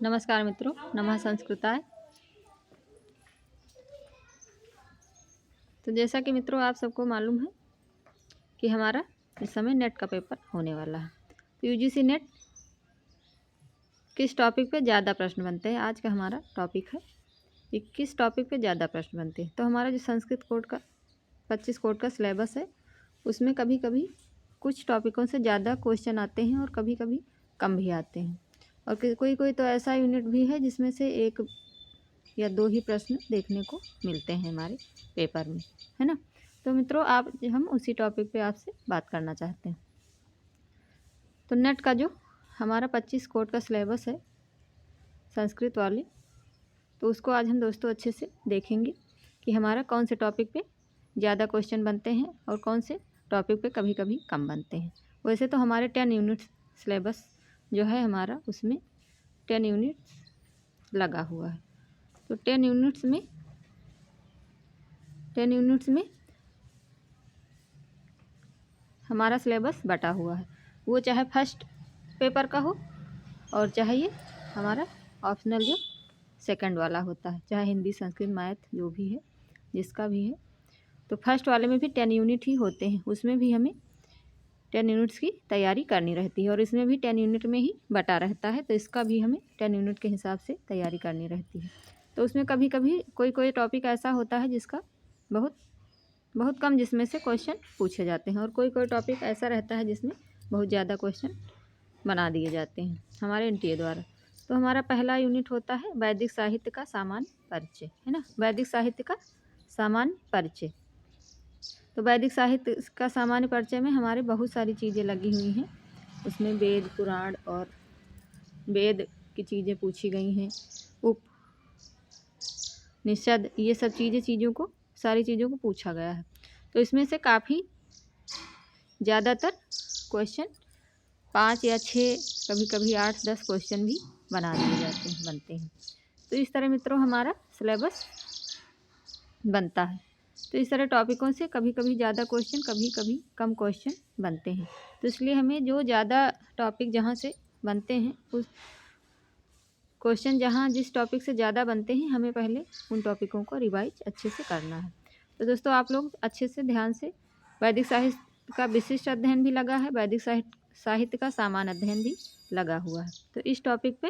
नमस्कार मित्रों, नमः संस्कृताय। तो जैसा कि मित्रों आप सबको मालूम है कि हमारा इस समय नेट का पेपर होने वाला है। तो यूजीसी नेट किस टॉपिक पे ज़्यादा प्रश्न बनते हैं, आज का हमारा टॉपिक है कि किस टॉपिक पे ज़्यादा प्रश्न बनते हैं। तो हमारा जो संस्कृत कोड का 25 कोड का सिलेबस है उसमें कभी कभी कुछ टॉपिकों से ज़्यादा क्वेश्चन आते हैं और कभी कभी कम भी आते हैं। और कोई कोई तो ऐसा यूनिट भी है जिसमें से एक या दो ही प्रश्न देखने को मिलते हैं हमारे पेपर में, है ना। तो मित्रों आप हम उसी टॉपिक पे आपसे बात करना चाहते हैं। तो नेट का जो हमारा 25 कोड का सिलेबस है संस्कृत वाले, तो उसको आज हम दोस्तों अच्छे से देखेंगे कि हमारा कौन से टॉपिक पे ज़्यादा क्वेश्चन बनते हैं और कौन से टॉपिक पे कभी कभी कम बनते हैं। वैसे तो हमारे 10 यूनिट्स सिलेबस जो है हमारा, उसमें 10 यूनिट्स लगा हुआ है। तो 10 यूनिट्स में हमारा सिलेबस बटा हुआ है, वो चाहे फर्स्ट पेपर का हो और चाहे ये हमारा ऑप्शनल जो सेकंड वाला होता है, चाहे हिंदी संस्कृत मैथ जो भी है जिसका भी है। तो फर्स्ट वाले में भी 10 यूनिट ही होते हैं, उसमें भी हमें 10 यूनिट्स की तैयारी करनी रहती है और इसमें भी 10 यूनिट में ही बटा रहता है, तो इसका भी हमें 10 यूनिट के हिसाब से तैयारी करनी रहती है। तो उसमें कभी कभी कोई टॉपिक ऐसा होता है जिसका बहुत कम जिसमें से क्वेश्चन पूछे जाते हैं और कोई टॉपिक ऐसा रहता है जिसमें बहुत ज़्यादा क्वेश्चन बना दिए जाते हैं हमारे एनटीए द्वारा। तो हमारा पहला यूनिट होता है वैदिक साहित्य का सामान्य परिचय, है ना। वैदिक साहित्य का सामान्य परिचय। तो वैदिक साहित्य का सामान्य परिचय में हमारे बहुत सारी चीज़ें लगी हुई हैं, उसमें वेद पुराण और वेद की चीज़ें पूछी गई हैं, उपनिषद, ये सब सारी चीज़ों को पूछा गया है। तो इसमें से काफ़ी ज़्यादातर क्वेश्चन 5 या 6, कभी कभी 8-10 क्वेश्चन भी बनते हैं। तो इस तरह मित्रों हमारा सिलेबस बनता है। तो इस तरह टॉपिकों से कभी कभी ज़्यादा क्वेश्चन, कभी कभी कम क्वेश्चन बनते हैं। तो इसलिए हमें जो ज़्यादा टॉपिक जहाँ से बनते हैं, उस क्वेश्चन जहाँ जिस टॉपिक से ज़्यादा बनते हैं, हमें पहले उन टॉपिकों को रिवाइज अच्छे से करना है। तो दोस्तों आप लोग अच्छे से ध्यान से, वैदिक साहित्य का विशिष्ट अध्ययन भी लगा है, वैदिक साहित्य का सामान्य अध्ययन भी लगा हुआ है। तो इस टॉपिक पे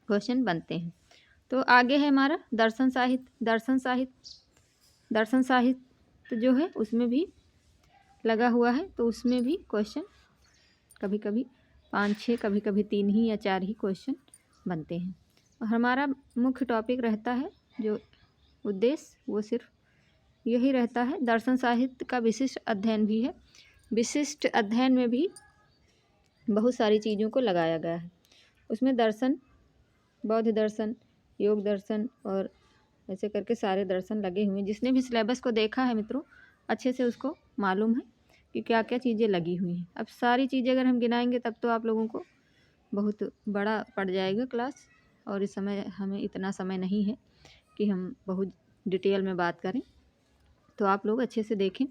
क्वेश्चन बनते हैं। तो आगे है हमारा दर्शन साहित्य जो है उसमें भी लगा हुआ है। तो उसमें भी क्वेश्चन कभी कभी 5-6, कभी कभी 3 ही या 4 ही क्वेश्चन बनते हैं। और हमारा मुख्य टॉपिक रहता है, जो उद्देश्य वो सिर्फ यही रहता है। दर्शन साहित्य का विशिष्ट अध्ययन भी है। विशिष्ट अध्ययन में भी बहुत सारी चीज़ों को लगाया गया है। उसमें दर्शन, बौद्ध दर्शन, योग दर्शन और ऐसे करके सारे दर्शन लगे हुए हैं। जिसने भी सिलेबस को देखा है मित्रों, अच्छे से उसको मालूम है कि क्या क्या चीज़ें लगी हुई हैं। अब सारी चीज़ें अगर हम गिनाएंगे तब तो आप लोगों को बहुत बड़ा पड़ जाएगा क्लास, और इस समय हमें इतना समय नहीं है कि हम बहुत डिटेल में बात करें। तो आप लोग अच्छे से देखें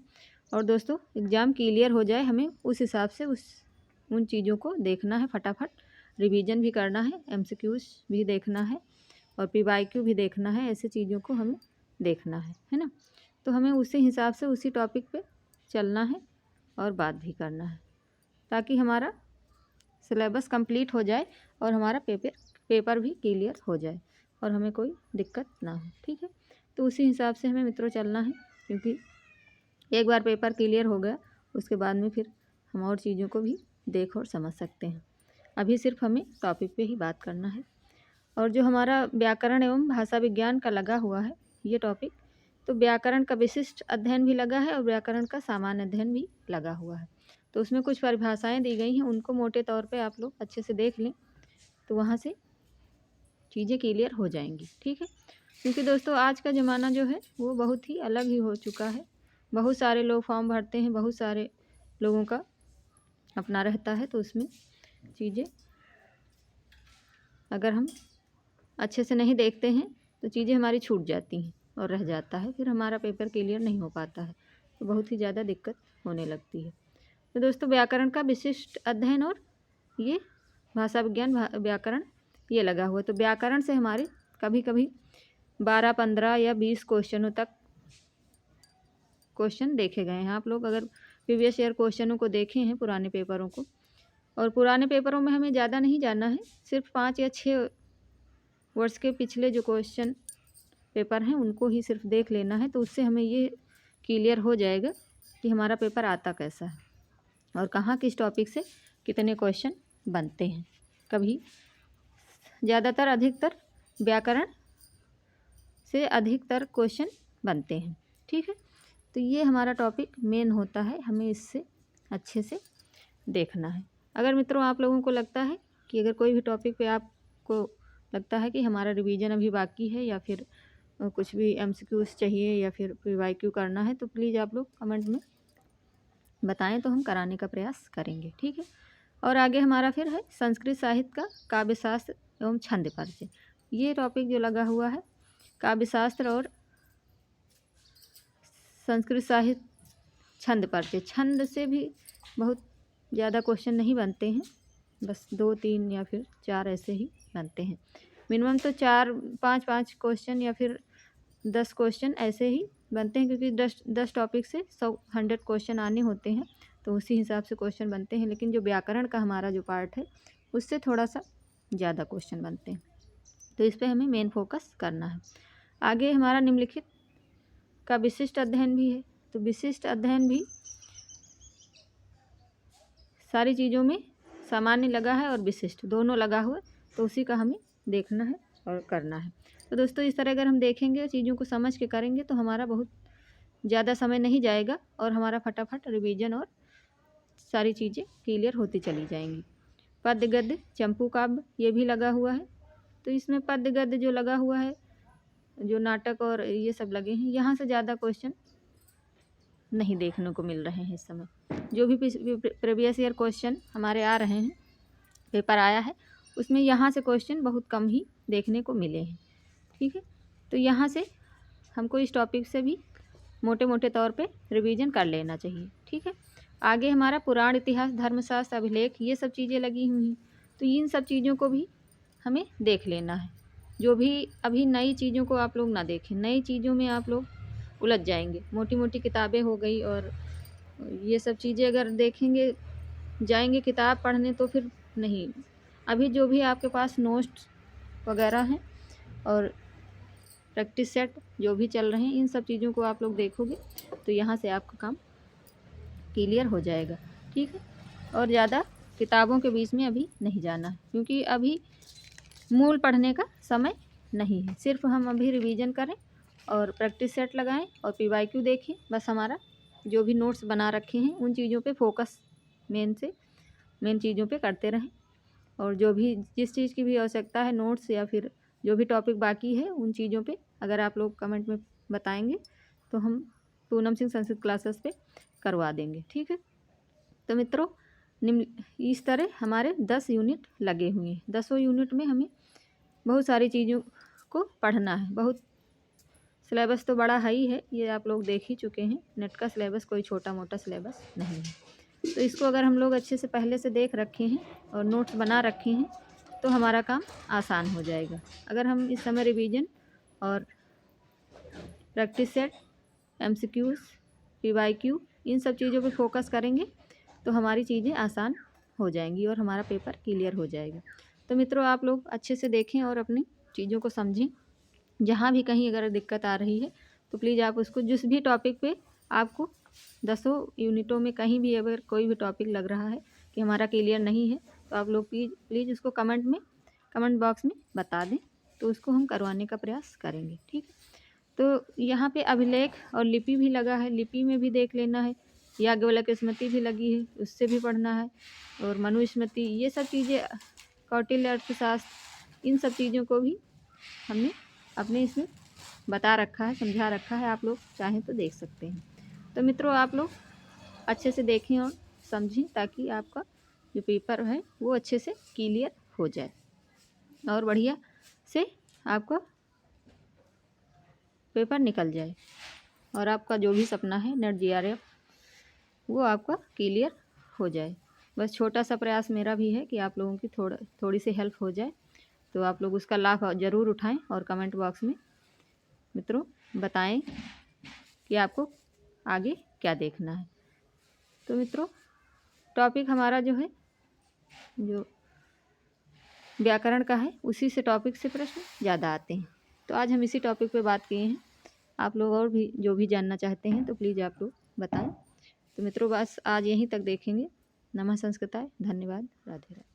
और दोस्तों एग्ज़ाम क्लियर हो जाए, हमें उस हिसाब से उन चीज़ों को देखना है, फटाफट रिवीजन भी करना है, एमसीक्यूज भी देखना है और पीवाईक्यू भी देखना है। ऐसे चीज़ों को हमें देखना है ना। तो हमें उसी हिसाब से उसी टॉपिक पे चलना है और बात भी करना है, ताकि हमारा सिलेबस कंप्लीट हो जाए और हमारा पेपर भी क्लियर हो जाए और हमें कोई दिक्कत ना हो, ठीक है। तो उसी हिसाब से हमें मित्रों चलना है, क्योंकि एक बार पेपर क्लियर हो गया उसके बाद में फिर हम और चीज़ों को भी देख और समझ सकते हैं। अभी सिर्फ हमें टॉपिक पे ही बात करना है। और जो हमारा व्याकरण एवं भाषा विज्ञान का लगा हुआ है ये टॉपिक, तो व्याकरण का विशिष्ट अध्ययन भी लगा है और व्याकरण का सामान्य अध्ययन भी लगा हुआ है। तो उसमें कुछ परिभाषाएं दी गई हैं, उनको मोटे तौर पे आप लोग अच्छे से देख लें, तो वहाँ से चीज़ें क्लियर हो जाएंगी, ठीक है। क्योंकि दोस्तों आज का ज़माना जो है वो बहुत ही अलग ही हो चुका है। बहुत सारे लोग फॉर्म भरते हैं, बहुत सारे लोगों का अपना रहता है, तो उसमें चीज़ें अगर हम अच्छे से नहीं देखते हैं तो चीज़ें हमारी छूट जाती हैं और रह जाता है, फिर हमारा पेपर क्लियर नहीं हो पाता है, तो बहुत ही ज़्यादा दिक्कत होने लगती है। तो दोस्तों व्याकरण का विशिष्ट अध्ययन और ये भाषा विज्ञान व्याकरण ये लगा हुआ। तो व्याकरण से हमारे कभी कभी 12, 15 या 20 क्वेश्चनों तक क्वेश्चन देखे गए हैं। आप लोग अगर प्रीवियस ईयर क्वेश्चनों को देखे हैं, पुराने पेपरों को, और पुराने पेपरों में हमें ज़्यादा नहीं जानना है, सिर्फ 5 या 6 वर्ष के पिछले जो क्वेश्चन पेपर हैं उनको ही सिर्फ देख लेना है। तो उससे हमें ये क्लियर हो जाएगा कि हमारा पेपर आता कैसा है और कहाँ किस टॉपिक से कितने क्वेश्चन बनते हैं। कभी ज़्यादातर अधिकतर व्याकरण से अधिकतर क्वेश्चन बनते हैं। ठीक है, तो ये हमारा टॉपिक मेन होता है, हमें इससे अच्छे से देखना है। अगर मित्रों आप लोगों को लगता है कि अगर कोई भी टॉपिक पे आपको लगता है कि हमारा रिवीजन अभी बाकी है या फिर कुछ भी एमसीक्यूज चाहिए या फिर पीवाईक्यू करना है, तो प्लीज़ आप लोग कमेंट में बताएं, तो हम कराने का प्रयास करेंगे। ठीक है, और आगे हमारा फिर है संस्कृत साहित्य का काव्यशास्त्र एवं छंद परिचय। ये टॉपिक जो लगा हुआ है, काव्यशास्त्र और संस्कृत साहित्य छंद परिचय। छंद से भी बहुत ज़्यादा क्वेश्चन नहीं बनते हैं, बस 2, 3 या फिर 4 ऐसे ही बनते हैं। मिनिमम तो 4, 5 क्वेश्चन या फिर 10 क्वेश्चन ऐसे ही बनते हैं, क्योंकि 10 टॉपिक से 100 क्वेश्चन आने होते हैं, तो उसी हिसाब से क्वेश्चन बनते हैं। लेकिन जो व्याकरण का हमारा जो पार्ट है उससे थोड़ा सा ज़्यादा क्वेश्चन बनते हैं, तो इस पर हमें मेन फोकस करना है। आगे हमारा निम्नलिखित का विशिष्ट अध्ययन भी है। तो विशिष्ट अध्ययन भी सारी चीज़ों में सामान्य लगा है और विशिष्ट दोनों लगा हुआ है, तो उसी का हमें देखना है और करना है। तो दोस्तों इस तरह अगर हम देखेंगे, चीज़ों को समझ के करेंगे, तो हमारा बहुत ज़्यादा समय नहीं जाएगा और हमारा फटाफट रिवीजन और सारी चीज़ें क्लियर होती चली जाएंगी। पद्य गद्य चंपू काव्य ये भी लगा हुआ है। तो इसमें पद्य गद्य जो लगा हुआ है, जो नाटक और ये सब लगे हैं, यहाँ से ज़्यादा क्वेश्चन नहीं देखने को मिल रहे हैं इस समय। जो भी प्रीवियस ईयर क्वेश्चन हमारे आ रहे हैं, पेपर आया है, उसमें यहाँ से क्वेश्चन बहुत कम ही देखने को मिले हैं। ठीक है, तो यहाँ से हमको इस टॉपिक से भी मोटे मोटे तौर पे रिवीजन कर लेना चाहिए। ठीक है, आगे हमारा पुराण, इतिहास, धर्मशास्त्र, अभिलेख ये सब चीज़ें लगी हुई हैं, तो इन सब चीज़ों को भी हमें देख लेना है। जो भी अभी नई चीज़ों को आप लोग ना देखें, नई चीज़ों में आप लोग उलझ जाएंगे। मोटी मोटी किताबें हो गई और ये सब चीज़ें अगर देखेंगे, जाएंगे किताब पढ़ने, तो फिर नहीं। अभी जो भी आपके पास नोट्स वगैरह हैं और प्रैक्टिस सेट जो भी चल रहे हैं, इन सब चीज़ों को आप लोग देखोगे तो यहाँ से आपका काम क्लियर हो जाएगा। ठीक है, और ज़्यादा किताबों के बीच में अभी नहीं जाना है, क्योंकि अभी मूल पढ़ने का समय नहीं है। सिर्फ हम अभी रिवीजन करें और प्रैक्टिस सेट लगाएं और पीवाईक्यू देखें, बस हमारा जो भी नोट्स बना रखे हैं उन चीज़ों पे फोकस मेन चीज़ों पे करते रहें। और जो भी जिस चीज़ की भी आवश्यकता है, नोट्स या फिर जो भी टॉपिक बाकी है, उन चीज़ों पे अगर आप लोग कमेंट में बताएंगे तो हम पूनम सिंह संस्कृत क्लासेस पे करवा देंगे। ठीक है, तो मित्रों इस तरह हमारे 10 यूनिट लगे हुए हैं। 10 यूनिट में हमें बहुत सारी चीज़ों को पढ़ना है। बहुत सिलेबस तो बड़ा ही है, ये आप लोग देख ही चुके हैं। नेट का सिलेबस कोई छोटा मोटा सिलेबस नहीं है, तो इसको अगर हम लोग अच्छे से पहले से देख रखे हैं और नोट्स बना रखे हैं, तो हमारा काम आसान हो जाएगा। अगर हम इस समय रिवीजन और प्रैक्टिस सेट, एमसीक्यूज, पीवाईक्यू इन सब चीज़ों पे फोकस करेंगे, तो हमारी चीज़ें आसान हो जाएंगी और हमारा पेपर क्लियर हो जाएगा। तो मित्रों आप लोग अच्छे से देखें और अपनी चीज़ों को समझें। जहाँ भी कहीं अगर दिक्कत आ रही है तो प्लीज़ आप उसको, जिस भी टॉपिक पे आपको 10 यूनिटों में कहीं भी अगर कोई भी टॉपिक लग रहा है कि हमारा क्लियर नहीं है, तो आप लोग प्लीज़ उसको कमेंट बॉक्स में बता दें, तो उसको हम करवाने का प्रयास करेंगे। ठीक है, तो यहाँ पे अभिलेख और लिपि भी लगा है, लिपि में भी देख लेना है। याज्ञवल्क्य की स्मृति भी लगी है, उससे भी पढ़ना है। और मनुस्मृति, ये सब चीज़ें, कौटिल्य अर्थशास्त्र, इन सब चीज़ों को भी हमने अपने इसमें बता रखा है, समझा रखा है। आप लोग चाहें तो देख सकते हैं। तो मित्रों आप लोग अच्छे से देखें और समझें, ताकि आपका जो पेपर है वो अच्छे से क्लियर हो जाए और बढ़िया से आपका पेपर निकल जाए और आपका जो भी सपना है नेट जीआरएफ वो आपका क्लियर हो जाए। बस छोटा सा प्रयास मेरा भी है कि आप लोगों की थोड़ी सी हेल्प हो जाए तो आप लोग उसका लाभ ज़रूर उठाएं और कमेंट बॉक्स में मित्रों बताएं कि आपको आगे क्या देखना है। तो मित्रों टॉपिक हमारा जो है जो व्याकरण का है, उसी से टॉपिक से प्रश्न ज़्यादा आते हैं। तो आज हम इसी टॉपिक पे बात किए हैं। आप लोग और भी जो भी जानना चाहते हैं तो प्लीज़ आप लोग बताएं। तो मित्रों बस आज यहीं तक देखेंगे। नमः संस्कृताय, धन्यवाद, राधे राधे।